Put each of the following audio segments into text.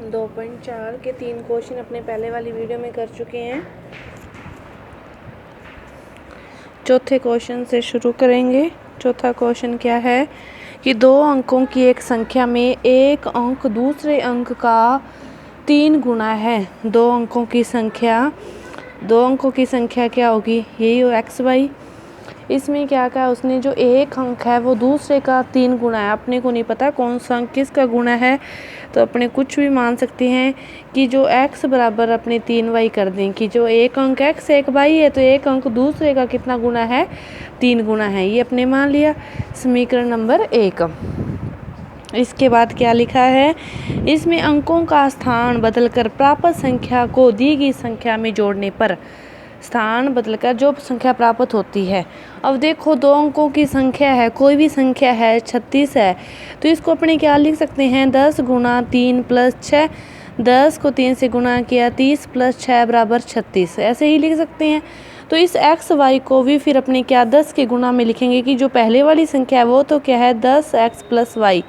2.4 के 3 क्वेश्चन अपने पहले वाली वीडियो में कर चुके हैं। चौथे क्वेश्चन से शुरू करेंगे। चौथा क्वेश्चन क्या है कि 2 अंकों की एक संख्या में एक अंक दूसरे अंक का 3 गुना है। 2 अंकों की संख्या क्या होगी? यही हो एक्स वाई। इसमें क्या कहा उसने, जो एक अंक है वो दूसरे का 3 गुना है। अपने को नहीं पता कौन सा अंक किसका गुना है, तो अपने कुछ भी मान सकते हैं कि जो x बराबर अपने 3y कर दें कि जो एक अंक x एक y है तो एक अंक दूसरे का कितना गुना है? 3 गुना है। ये अपने मान लिया समीकरण नंबर 1। इसके बाद क्या लिखा है, इसमें अंकों का स्थान बदलकर प्राप्त संख्या को दी गई संख्या में जोड़ने पर स्थान बदलकर जो संख्या प्राप्त होती है। अब देखो 2 अंकों की संख्या है, कोई भी संख्या है 36 है, तो इसको अपने क्या लिख सकते हैं? 10 गुना 3 प्लस 6। 10 को 3 से गुना किया 30 प्लस 6 बराबर 36, ऐसे ही लिख सकते हैं। तो इस एक्स वाई को भी फिर अपने क्या 10 के गुना में लिखेंगे कि जो पहले वाली संख्या है वो तो क्या है 10x प्लस वाई,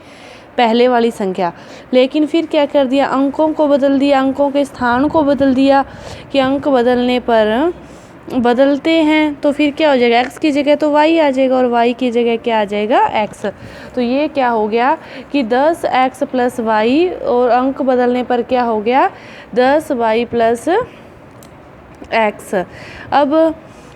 पहले वाली संख्या। लेकिन फिर क्या कर दिया, अंकों को बदल दिया, अंकों के स्थान को बदल दिया कि अंक बदलने पर बदलते हैं तो फिर क्या हो जाएगा, x की जगह तो y आ जाएगा और y की जगह क्या आ जाएगा x। तो ये क्या हो गया कि 10x प्लस वाई और अंक बदलने पर क्या हो गया 10y प्लस x। अब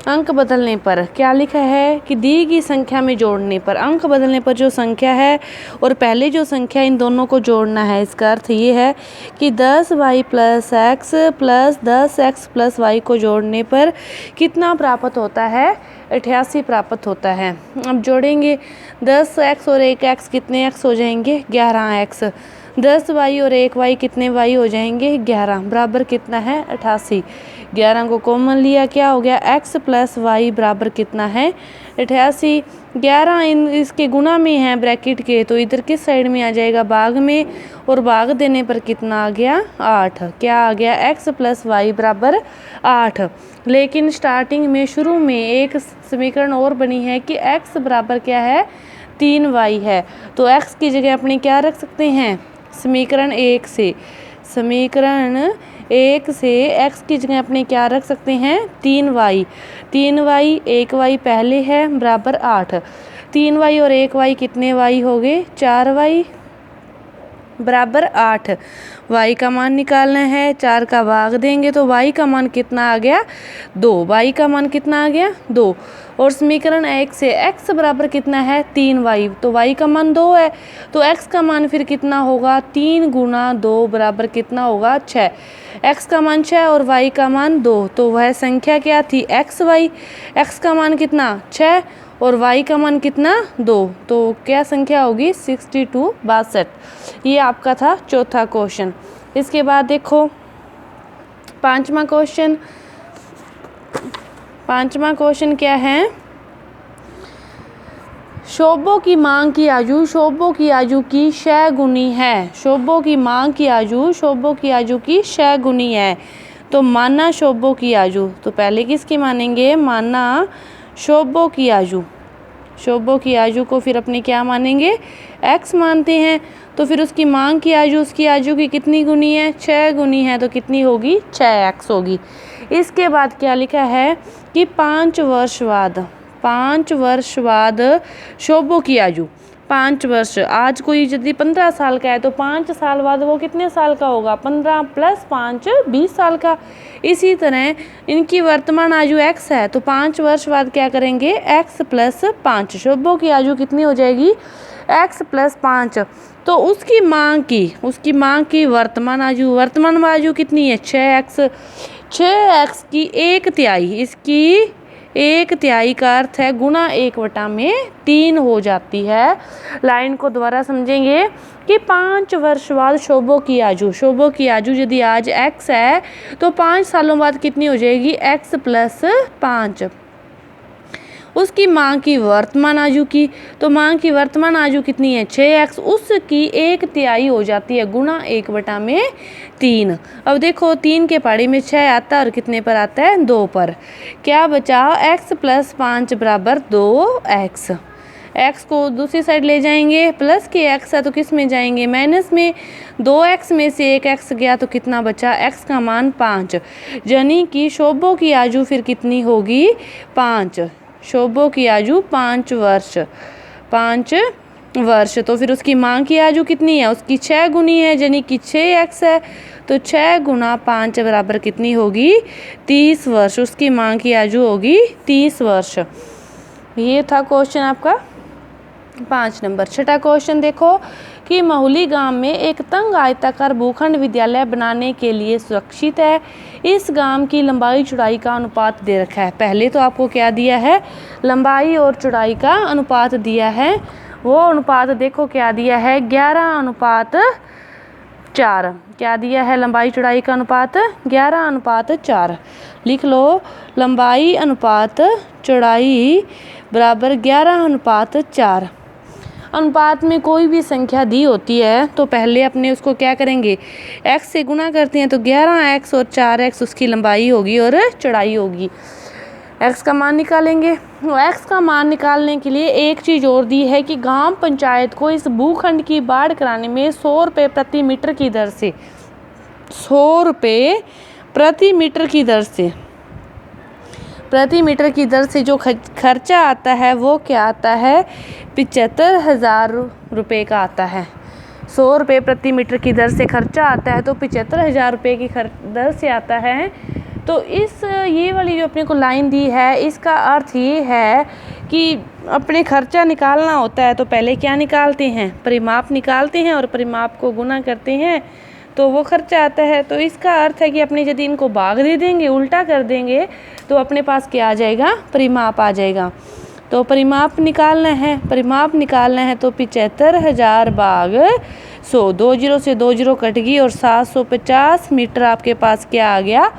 अंक बदलने पर क्या लिखा है कि दी गई संख्या में जोड़ने पर, अंक बदलने पर जो संख्या है और पहले जो संख्या, इन दोनों को जोड़ना है। इसका अर्थ ये है कि 10y plus x plus 10x plus y को जोड़ने पर कितना प्राप्त होता है? 88 प्राप्त होता है। अब जोड़ेंगे 10x और 1x कितने x हो जाएंगे? 11x। 10y और 1y कितने y हो जाएंगे? 11 बराबर कितना है? 88। 11 को कॉमन लिया, क्या हो गया x प्लस वाई बराबर कितना है? 88। 11 इसके गुना में है ब्रैकेट के, तो इधर किस साइड में आ जाएगा? भाग में, और भाग देने पर कितना आ गया? 8। क्या आ गया? x प्लस वाई बराबर 8। लेकिन स्टार्टिंग में शुरू में एक समीकरण और बनी है कि x बराबर क्या है? 3y है। तो x की जगह अपने क्या रख सकते हैं? समीकरण 1 से x की जगह अपने क्या रख सकते हैं? 3y। 3y 1y पहले है बराबर 8। 3y और 1y कितने y हो गए? 4y बराबर 8। y का मान निकालना है, 4 का भाग देंगे तो y का मान कितना आ गया? 2। y का मान कितना आ गया? 2। और समीकरण 1 से x बराबर कितना है? 3y, तो y का मान 2 है, तो x का मान फिर कितना होगा? 3 गुना 2 बराबर कितना होगा? 6। x का मान 6 और y का मान 2, तो वह संख्या क्या थी? xy। x का मान कितना? 6 और y का मान कितना? 2, तो क्या संख्या होगी? 62। ये आपका था चौथा क्वेश्चन। इसके बाद देखो पांचवा क्वेश्चन क्या है? शोभो की मांग की आयु शोभो की आयु की 6 गुनी है। शोभो की मांग की आयु शोभो की आयु की 6 गुनी है। तो माना शोभो की आयु, तो पहले किसकी मानेंगे? माना शोभो की आयु। शोभो की आयु को फिर अपने क्या मानेंगे? x मानते हैं। तो फिर उसकी मांग की आयु, उसकी आयु की कितनी गुनी है? 6 गुनी है, तो कितनी होगी? 6x होगी। इसके बाद क्या लिखा है कि 5 वर्ष बाद शोभो की आयु 5 वर्ष। आज कोई यदि 15 साल का है तो 5 साल बाद वो कितने साल का होगा? 15 प्लस 5 20 साल का। इसी तरह इनकी वर्तमान आयु x है, तो 5 वर्ष बाद क्या करेंगे? x plus 5। शोभो की आयु कितनी हो जाएगी? x plus 5। तो उसकी मांग की वर्तमान आयु कितनी है? 6x। 6x की 1/3, इसकी 1/3 का अर्थ है गुना 1/3 हो जाती है। लाइन को दोबारा समझेंगे कि 5 वर्ष बाद शोभो की आयु यदि आज x है तो 5 सालों बाद कितनी हो जाएगी? x plus 5। उसकी मांग की वर्तमान आयु की, तो मांग की वर्तमान आयु कितनी है? 6x, उसकी 1/3 हो जाती है गुना 1/3। अब देखो 3 के पहाड़ी में 6 आता है और कितने पर आता है? 2 पर। क्या बचा? x प्लस 5 बराबर 2x। एक्स को दूसरी साइड ले जाएंगे, प्लस के एक्स है तो किस में जाएंगे, माइनस में। 2x में से एक एक्स गया तो कितना बचा, x का मान 5। यानी कि शोभो की आयु फिर कितनी होगी, 5। शोभो की आयु 5 वर्ष, 5 वर्ष। तो फिर उसकी माँ की आयु कितनी है, उसकी 6 गुनी है, यानी कि 6x है। तो 6 गुना 5 बराबर कितनी होगी, 30 वर्ष। उसकी माँ की आयु होगी 30 वर्ष। ये था क्वेश्चन आपका 5 नंबर। छठा क्वेश्चन देखो कि महुली गांव में एक तंग आयताकार भूखंड विद्यालय बनाने के लिए सुरक्षित है। इस गांव की लंबाई चौड़ाई का अनुपात दे रखा है। पहले तो आपको क्या दिया है, लंबाई और चौड़ाई का अनुपात दिया है। वो अनुपात देखो क्या दिया है, 11:4। क्या दिया है, लंबाई चौड़ाई का अनुपात 11:4। लिख लो, लंबाई अनुपात चौड़ाई बराबर 11:4। अनुपात में कोई भी संख्या दी होती है तो पहले अपने उसको क्या करेंगे, x से गुना करते हैं। तो 11x और 4x उसकी लंबाई होगी और चौड़ाई होगी। x का मान निकालेंगे। x का मान निकालने के लिए एक चीज़ और दी है कि ग्राम पंचायत को इस भूखंड की बाढ़ कराने में 100 रुपये प्रति मीटर की दर से, 100 रुपये प्रति मीटर की दर से, प्रति मीटर की दर से जो खर्चा आता है वो क्या आता है, 75,000 रुपये का आता है। 100 रुपये प्रति मीटर की दर से खर्चा आता है तो 75,000 रुपये की दर से आता है। तो ये वाली जो अपने को लाइन दी है, इसका अर्थ ये है कि अपने खर्चा निकालना होता है तो पहले क्या निकालते हैं, परिमाप निकालते हैं और परिमाप को गुना करते हैं तो वो खर्चा आता है। तो इसका अर्थ है कि अपने यदि इनको भाग दे देंगे, उल्टा कर देंगे, तो अपने पास क्या आ जाएगा, परिमाप आ जाएगा। तो परिमाप निकालना है, परिमाप निकालना है तो 75,000 भाग 100, 2 जीरो से 2 जीरो कट गई और 750 मीटर आपके पास क्या आ गया,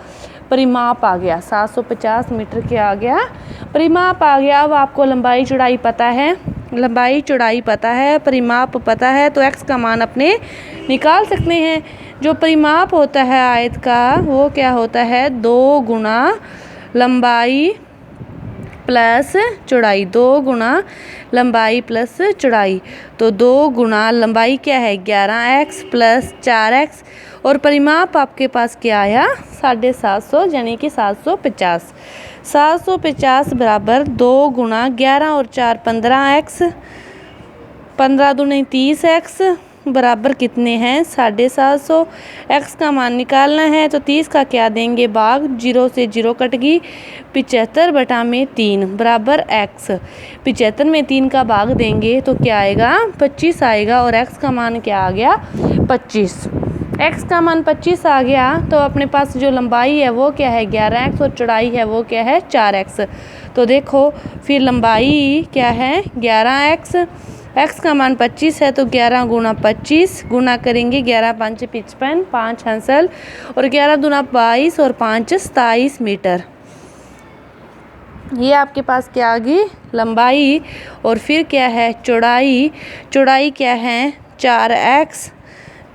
परिमाप आ गया। 750 मीटर क्या आ गया, परिमाप आ गया। अब आपको लंबाई चौड़ाई पता है, लंबाई चौड़ाई पता है, परिमाप पता है, तो x का मान अपने निकाल सकते हैं। जो परिमाप होता है आयत का वो क्या होता है, 2 गुना लंबाई प्लस चौड़ाई, 2 गुना लंबाई प्लस चौड़ाई। तो 2 गुना लंबाई क्या है, 11x प्लस 4x और परिमाप आपके पास क्या आया, 750, यानी कि 750। 750 बराबर 2 गुना 11 और 4 15x, 15 दूनी 30x बराबर कितने हैं, 750। x का मान निकालना है तो 30 का क्या देंगे, भाग 0 से 0 कट गई, 75/3 बराबर x। 75 में 3 का भाग देंगे तो क्या आएगा, 25 आएगा और x का मान क्या आ गया, 25। x का मान 25 आ गया तो अपने पास जो लंबाई है वो क्या है, 11x और चौड़ाई है वो क्या है, 4x। तो देखो फिर लंबाई क्या है, 11x, x का मान 25 है तो 11 गुना 25 गुना करेंगे, 11 5 55, 5 हंसल और 11 दूना 22 और 5 27 मीटर। ये आपके पास क्या आ गई, लंबाई। और फिर क्या है, चौड़ाई। चौड़ाई क्या है, 4x,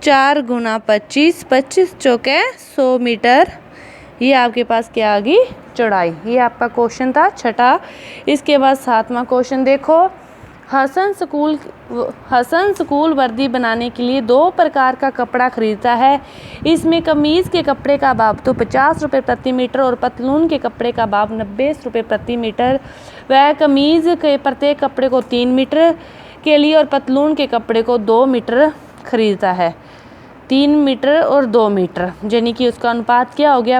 4 गुना 25, 25 चौके 100 मीटर। ये आपके पास क्या आ गई, चौड़ाई। ये आपका क्वेश्चन था छठा। इसके बाद 7वां क्वेश्चन देखो, हसन स्कूल वर्दी बनाने के लिए 2 प्रकार का कपड़ा खरीदता है। इसमें कमीज़ के कपड़े का भाव तो 50 रुपये प्रति मीटर और पतलून के कपड़े का भाव 90 रुपये प्रति मीटर। वह कमीज़ के प्रत्येक कपड़े को 3 मीटर के लिए और पतलून के कपड़े को 2 मीटर खरीदता है। 3 मीटर और 2 मीटर, यानी कि उसका अनुपात क्या हो गया,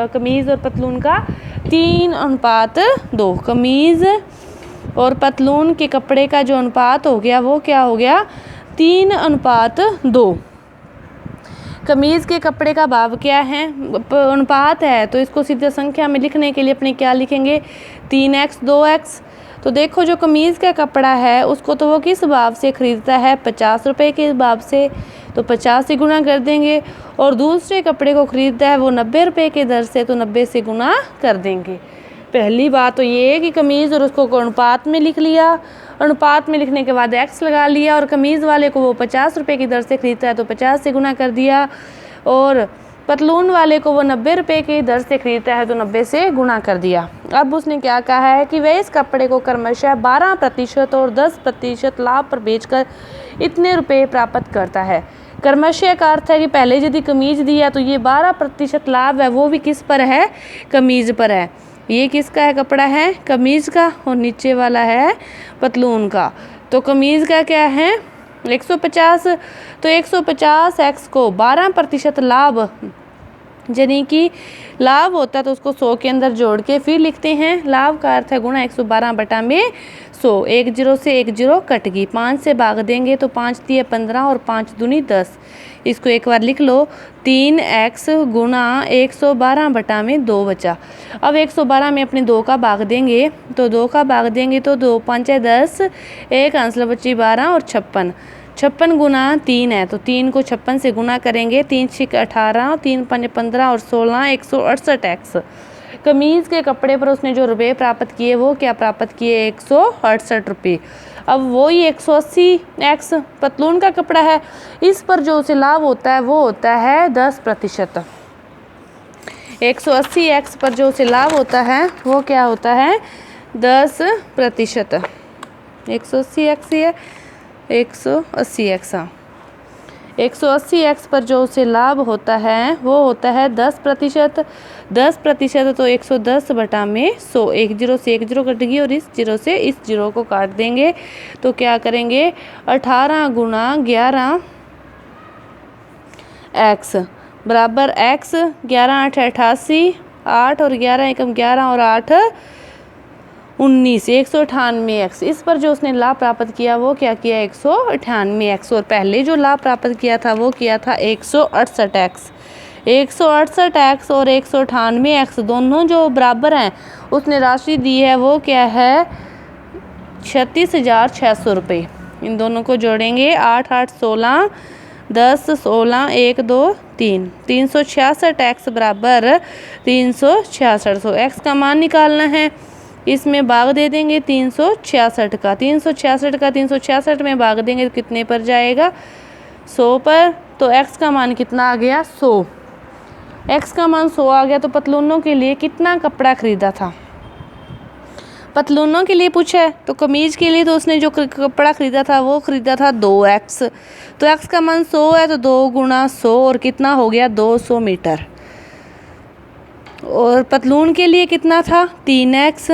कमीज़ और पतलून का 3:2। कमीज़ और पतलून के कपड़े का जो अनुपात हो गया वो क्या हो गया, 3:2। कमीज़ के कपड़े का भाव क्या है, अनुपात है तो इसको सीधे संख्या में लिखने के लिए अपने क्या लिखेंगे, 3x 2x। तो देखो जो कमीज़ का कपड़ा है उसको तो वो किस भाव से ख़रीदता है, 50 रुपये के भाव से, तो 50 से गुना कर देंगे। और दूसरे कपड़े को ख़रीदता है वो 90 रुपये के दर से, तो 90 से गुना कर देंगे। पहली बात तो ये है कि कमीज़ और उसको अनुपात में लिख लिया, अनुपात में लिखने के बाद x लगा लिया, और कमीज़ वाले को वो 50 रुपये की दर से ख़रीदता है तो 50 से गुना कर दिया, और पतलून वाले को वो 90 रुपये की दर से खरीदता है तो 90 से गुणा कर दिया। अब उसने क्या कहा है कि वह इस कपड़े को क्रमशः 12% और 10% लाभ पर बेचकर इतने रुपए प्राप्त करता है। क्रमशः का अर्थ है कि पहले यदि कमीज दिया तो ये 12% लाभ है, वो भी किस पर है, कमीज पर है। ये किसका है, कपड़ा है कमीज का, और नीचे वाला है पतलून का। तो कमीज का क्या है 150, तो 150 x को 12% लाभ यानी कि लाभ होता है तो उसको 100 के अंदर जोड़ के फिर लिखते हैं। लाभ का अर्थ है गुणा 112 बटा में 100। 1 0 से 1 0 कट गई, 5 से भाग देंगे तो 5 दिए 15 और 5 दूनी 10। इसको एक बार लिख लो, 3x गुणा 112 बटा में 2 बचा। अब 112 में अपने 2 का भाग देंगे तो 2 का भाग देंगे तो 2 5 10, 1 आंसर बची 12 और 56। 56 गुना 3 है तो 3 को 56 से गुना करेंगे, 3 6 18, 3 5 15 और 16 168 एक्स। कमीज़ के कपड़े पर उसने जो रुपए प्राप्त किए वो क्या प्राप्त किए, 168 रुपये। अब वो ही 180 एक्स पतलून का कपड़ा है, इस पर जो उसे लाभ होता है वो होता है 10%। 180 एक्स पर जो उसे लाभ होता है वो क्या होता है 10%। 180 एक्स है 180 एक्स, हाँ 180 एक्स पर जो उसे लाभ होता है वो होता है 10%। 10% तो 110 बटा में 100। 1 0 से 1 0 कट गई और इस 0 से इस 0 को काट देंगे तो क्या करेंगे 18 गुणा 11 एक्स बराबर एक्स। 11 8 88, 8 और 11 एकम 11 और 8 19, 198 एक्स। इस पर जो उसने लाभ प्राप्त किया वो क्या किया 198 एक्स, और पहले जो लाभ प्राप्त किया था वो किया था 168 एक्स। 168 एक्स और 198 एक्स दोनों जो बराबर हैं, उसने राशि दी है वो क्या है 36,600 रुपये। इन दोनों को जोड़ेंगे 8 8 16, 10 16 1 2 3, 366 एक्स बराबर 366। एक्स का मान निकालना है, इसमें भाग दे देंगे 366 का। 366 का 366 में भाग देंगे तो कितने पर जाएगा 100 पर। तो x का मान कितना आ गया 100। x का मान 100 आ गया। तो पतलूनों के लिए कितना कपड़ा खरीदा था, पतलूनों के लिए पूछा है, तो कमीज के लिए तो उसने जो कपड़ा खरीदा था वो खरीदा था 2x। तो x का मान 100 है तो 2 गुणा 100 और कितना हो गया 200 मीटर। और पतलून के लिए कितना था 3x,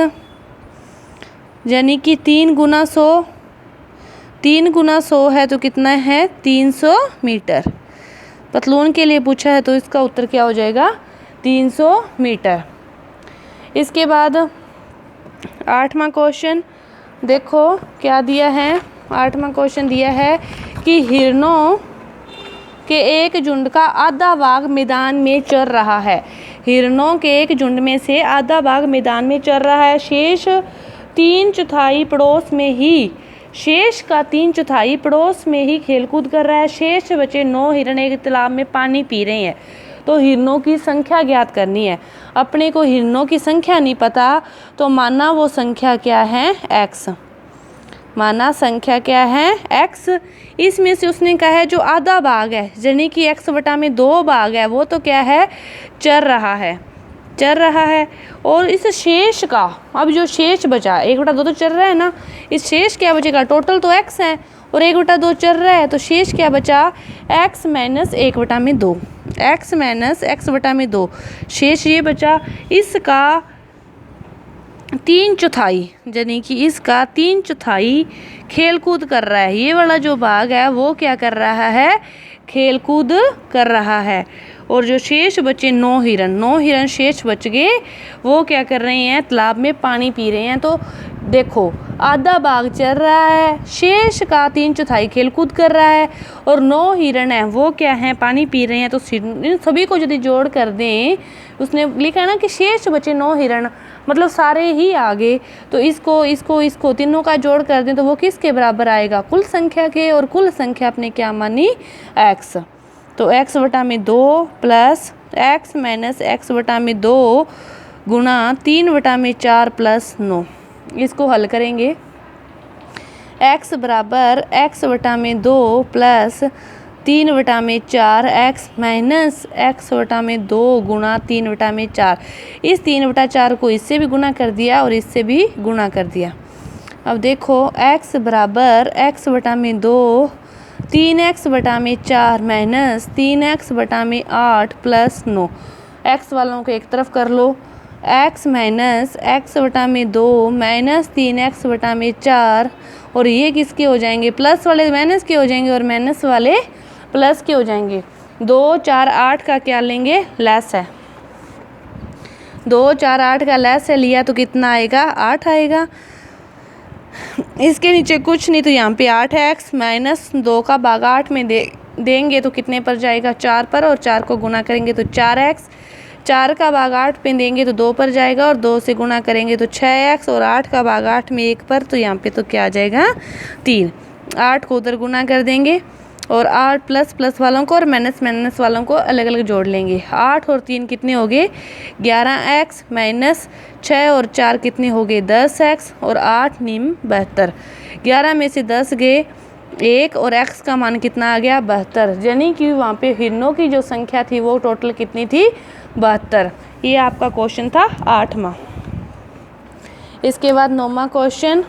यानी कि 3 गुना 100, 3 गुना 100 है तो कितना है 300 मीटर। पतलून के लिए पूछा है तो इसका उत्तर क्या हो जाएगा 300 मीटर। इसके बाद 8वां क्वेश्चन देखो क्या दिया है। 8वां क्वेश्चन दिया है कि हिरणों के एक झुंड का आधा भाग मैदान में चर रहा है। हिरणों के एक झुंड में से आधा भाग मैदान में चर रहा है, शेष 3/4 पड़ोस में ही, शेष का 3/4 पड़ोस में ही खेलकूद कर रहा है। शेष बचे 9 हिरण एक तालाब में पानी पी रहे हैं। तो हिरणों की संख्या ज्ञात करनी है। अपने को हिरणों की संख्या नहीं पता तो माना वो संख्या क्या है x, माना संख्या क्या है x। इसमें से उसने कहा है जो आधा भाग है यानी कि x बटा में 2 भाग है वो तो क्या है चर रहा है, चर रहा है। और इस शेष का अब जो शेष बचा 1/2 तो चर रहा है ना, इस शेष क्या बचेगा, टोटल तो x है और 1/2 चर रहा है तो शेष क्या बचा x माइनस 1/2, x माइनस 1/2 शेष ये बचा। इसका 3/4 यानी कि इसका 3/4 खेलकूद कर रहा है। ये वाला जो भाग है वो क्या कर रहा है खेलकूद कर रहा है। और जो शेष बचे 9 हिरण शेष बच गए वो क्या कर रहे हैं तालाब में पानी पी रहे हैं। तो देखो आधा भाग चल रहा है, शेष का 3/4 खेलकूद कर रहा है और 9 हिरण है वो क्या है पानी पी रहे हैं। तो इन सभी को यदि जोड़ कर दें, उसने लिखा है ना कि शेष बचे 9 हिरण मतलब सारे ही आ गए, तो इसको तीनों का जोड़ कर दें तो वो किसके बराबर आएगा कुल संख्या के। और कुल संख्या अपने क्या मानी x। तो x बटा में 2 प्लस x माइनस x बटा में 2 गुणा 3 बटा में 4 प्लस 9। इसको हल करेंगे x बराबर x बटा में 2 प्लस 3/4 माइनस x/2 गुणा 3/4। इस 3/4 को इससे भी गुणा कर दिया और इससे भी गुणा कर दिया। अब देखो x बराबर x/2 3x/4 minus 3x/8 plus 9। x वालों को एक तरफ कर लो। x minus x/2 minus 3x/4 और ये किसके हो जाएंगे, प्लस वाले माइनस के हो जाएंगे और माइनस वाले प्लस के हो जाएंगे। 2 4 8 का क्या लेंगे, लेस है। 2 4 8 का लेस है लिया तो कितना आएगा, 8 आएगा। इसके नीचे कुछ नहीं तो यहाँ पे 8 है। x माइनस 2 का भाग 8 में देंगे तो कितने पर जाएगा, 4 पर, और 4 को गुना करेंगे तो 4x। 4 का भाग 8 पे देंगे तो 2 पर जाएगा और 2 से गुना करेंगे तो 6x और 8 का भाग 8 में 1 पर, तो यहाँ पे तो क्या आ जाएगा, 3। 8 को उधर गुना कर देंगे और 8 प्लस प्लस वालों को और माइनस माइनस वालों को अलग अलग जोड़ लेंगे। 8 और 3 कितने हो गए, 11x माइनस 6 और 4 कितने हो गए, 10x और 8 निम 72। 11 में से 10 गए 1 और x का मान कितना आ गया, 72। यानी कि वहाँ पे हिरणों की जो संख्या थी वो टोटल कितनी थी, 72। ये आपका क्वेश्चन था 8वां। इसके बाद 9वां क्वेश्चन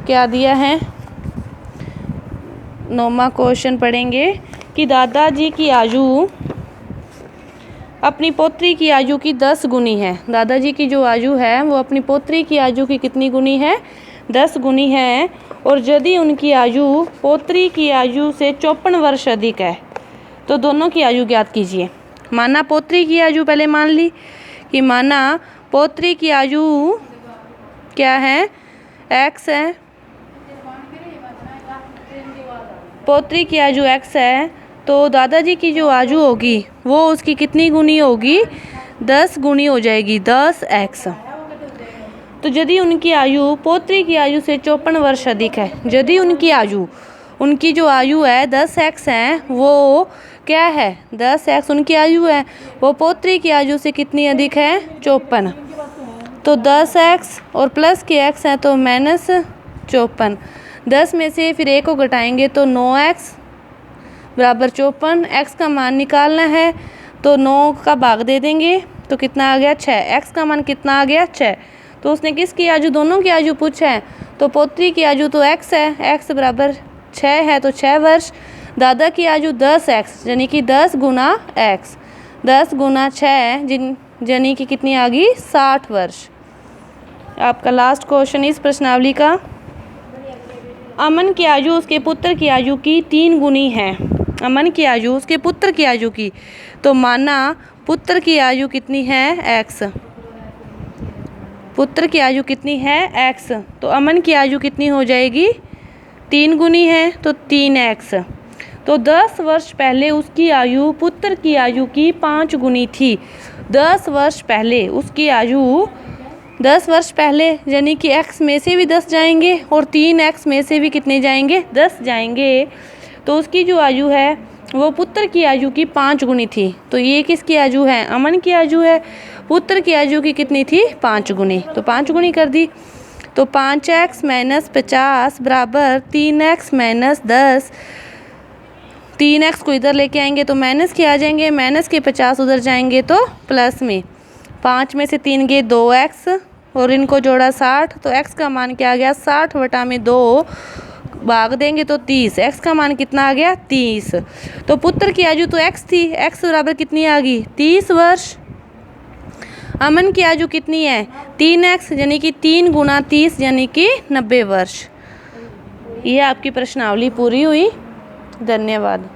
क्या दिया है। 9वां क्वेश्चन पढ़ेंगे कि दादाजी की आयु अपनी पोत्री की आयु की 10 गुनी है। दादाजी की जो आयु है वो अपनी पोत्री की आयु की कितनी गुनी है, 10 गुनी है। और यदि उनकी आयु पोत्री की आयु से 54 वर्ष अधिक है तो दोनों की आयु ज्ञात कीजिए। माना पोत्री की आयु पहले मान ली कि माना पोत्री की आयु क्या है, x है। पोत्री की आयु x है तो दादाजी की जो आयु होगी वो उसकी कितनी गुनी होगी, 10 गुनी हो जाएगी, 10x। तो यदि उनकी आयु पोत्री की आयु से 54 वर्ष अधिक है, यदि उनकी जो आयु है 10x है, वो क्या है, 10x उनकी आयु है, वो पोत्री की आयु से कितनी अधिक है, 54। तो 10x और प्लस के x है तो माइनस 54। 10 में से फिर 1 को घटाएंगे तो 9x बराबर 54। x का मान निकालना है तो 9 का भाग दे देंगे तो कितना आ गया, 6। x का मान कितना आ गया, 6। तो उसने किसकी आयु, दोनों की आयु पूछा है तो पोत्री की आयु तो x है, x बराबर 6 है तो 6 वर्ष। दादा की आयु 10x यानी कि 10 गुना x, 10 गुना 6 यानी कि कितनी आ गई, 60 वर्ष। आपका लास्ट क्वेश्चन इस प्रश्नावली का, अमन की आयु उसके पुत्र की आयु की 3 गुनी है। अमन की आयु उसके पुत्र की आयु की, तो माना पुत्र की आयु कितनी है, x। पुत्र की आयु कितनी है, x। तो अमन की आयु कितनी हो जाएगी, 3 गुनी है तो 3x। तो 10 वर्ष पहले उसकी आयु पुत्र की आयु की 5 गुनी थी। 10 वर्ष पहले उसकी आयु 10 वर्ष पहले यानी कि x में से भी 10 जाएंगे और 3x में से भी कितने जाएंगे, 10 जाएंगे। तो उसकी जो आयु है वो पुत्र की आयु की 5 गुनी थी। तो ये किसकी आयु है, अमन की आयु है। पुत्र की आयु की कितनी थी, 5 गुनी, तो 5 गुनी कर दी। तो 5x माइनस 50 बराबर 3x माइनस 10। 3x को इधर लेके आएंगे तो माइनस के आ जाएंगे, माइनस के 50 उधर जाएंगे तो प्लस में। 5 में से 3 गए 2x और इनको जोड़ा 60, तो x का मान क्या आ गया, 60/2 भाग देंगे तो 30। x का मान कितना आ गया, 30। तो पुत्र की आयु तो x थी, x बराबर कितनी आ गई, 30 वर्ष। अमन की आयु कितनी है, 3x यानी कि 3 गुना 30 यानी कि 90 वर्ष। ये आपकी प्रश्नावली पूरी हुई। धन्यवाद।